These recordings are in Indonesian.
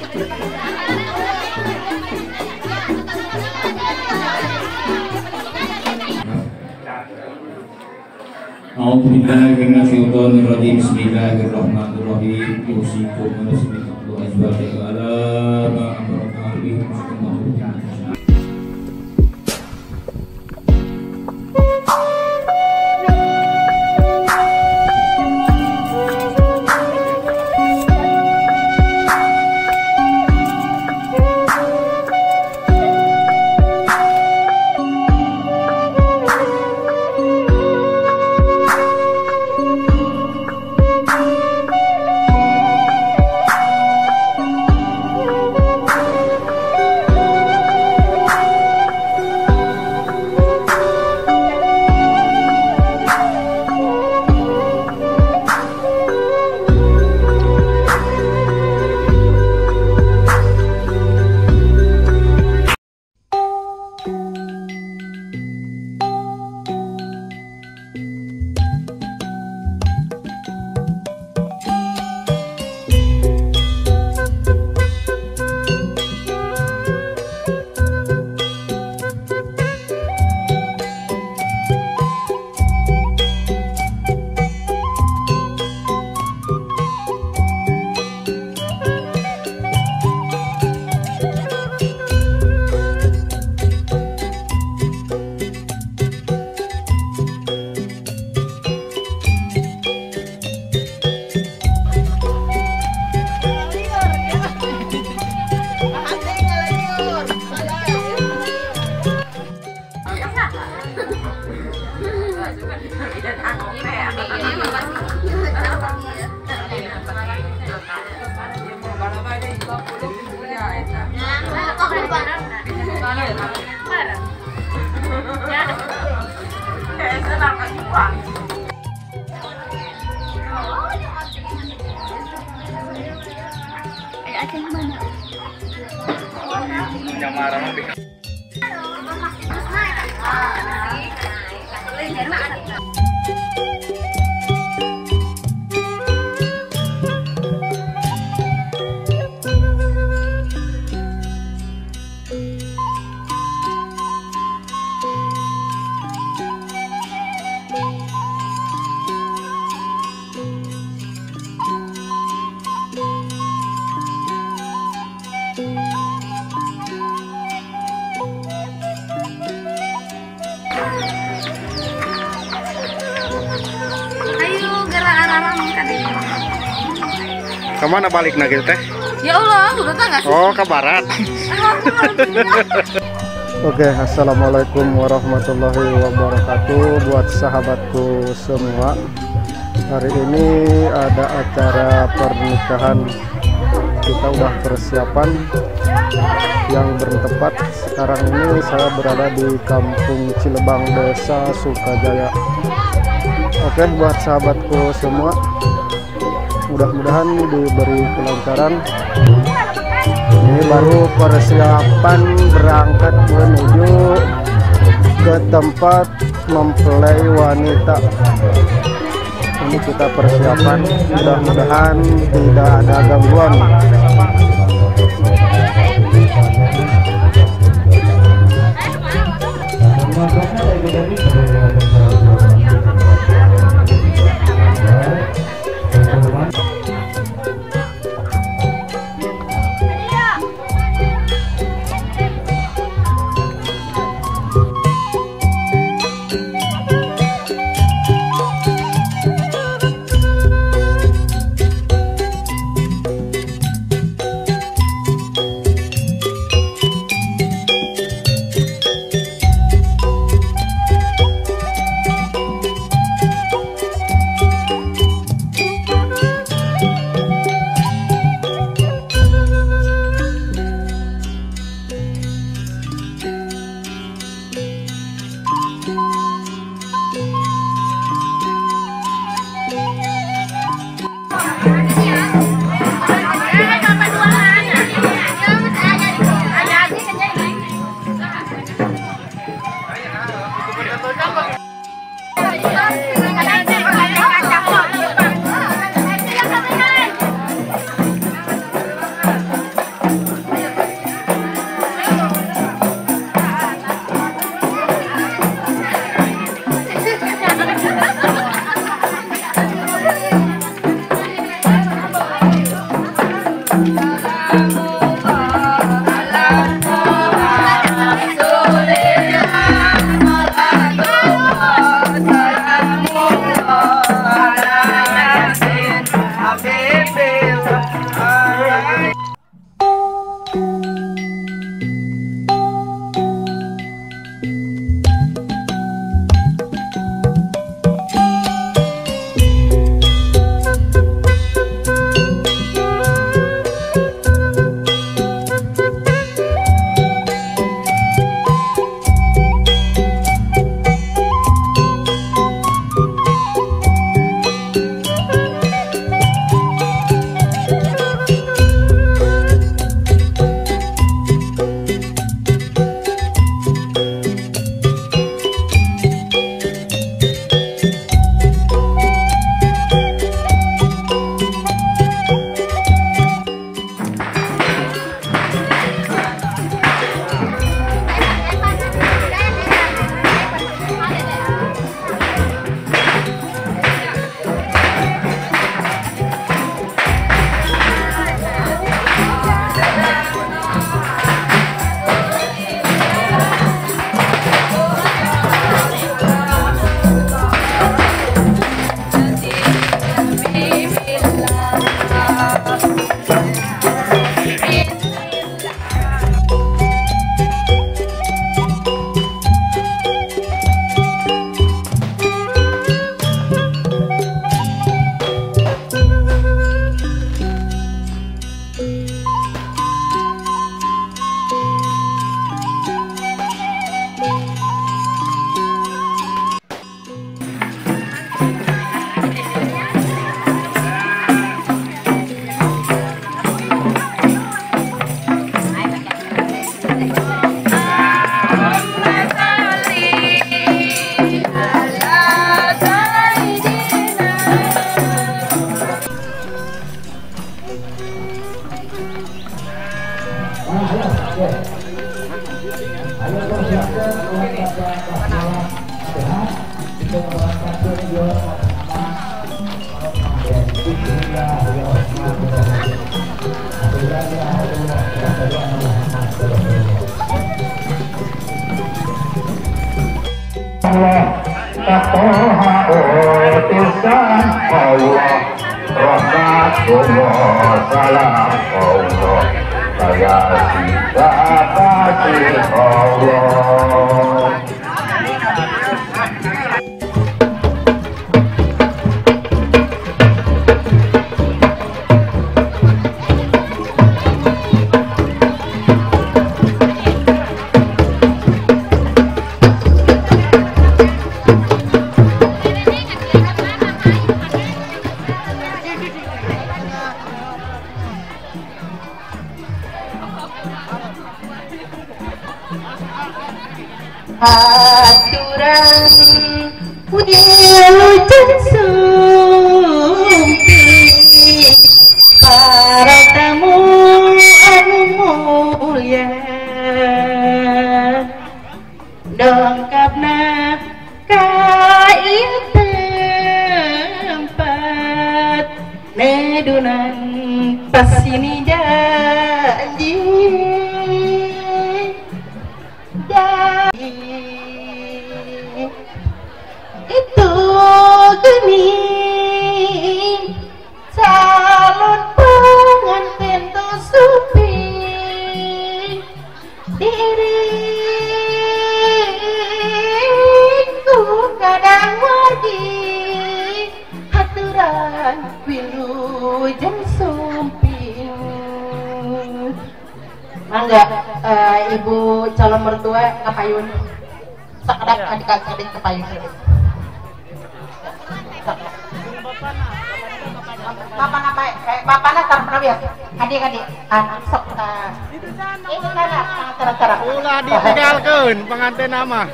A'udzubillahiminasyaitonirrajim. Bismillahirrahmanirrahim. Yusikum wa nusbihu azwajakum ala ma amara bihi Kemana balik gitu teh? Ya Allah, udah nggak sih? Oh, ke barat. Oke, assalamualaikum warahmatullahi wabarakatuh. Buat sahabatku semua, hari ini ada acara pernikahan. Kita udah persiapan yang bertempat. Sekarang ini saya berada di Kampung Cilebang, Desa Sukajaya. Oke, buat sahabatku semua, mudah-mudahan diberi kelancaran. Ini baru persiapan berangkat menuju ke tempat mempelai wanita. Ini kita persiapan, mudah-mudahan tidak ada gangguan. Allah taqoha utusan Allah rahmatullah salam Allah saya cinta kasih Allah. Aturan wilujeng sumpi para tamu anu mulya dongkapna ka ieu tempat nedunan pasini janji itu geni calon pengantin tuh supi diriku kadang wadi haturan wilujeng sumping. Mangga ibu calon mertua kapayun sakedak adik-adik kapayun. Bapana tar pernah biar adik-adik anak sok ini kana tara-tara ulah ditinggalkeun pengantin nama.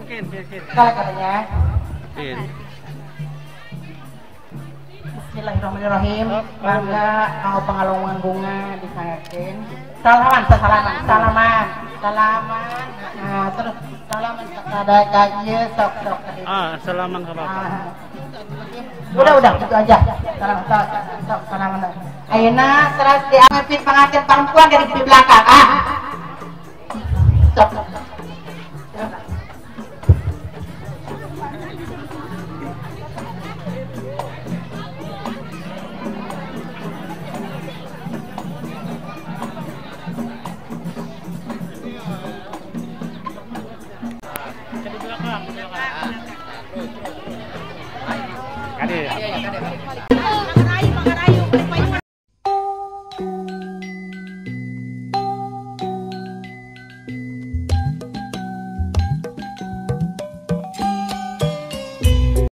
Kin. Kala-kalanya. Kin. Bismillahirrahmanirrahim. Mangga mau pengalungan bunga disangakeun. Salaman. Nah, terus salaman kepada ka ieu sok. Salaman ka Bapak. Udah itu aja. Salam. Ayeuna terus diambil pengantin perempuan dari belakang.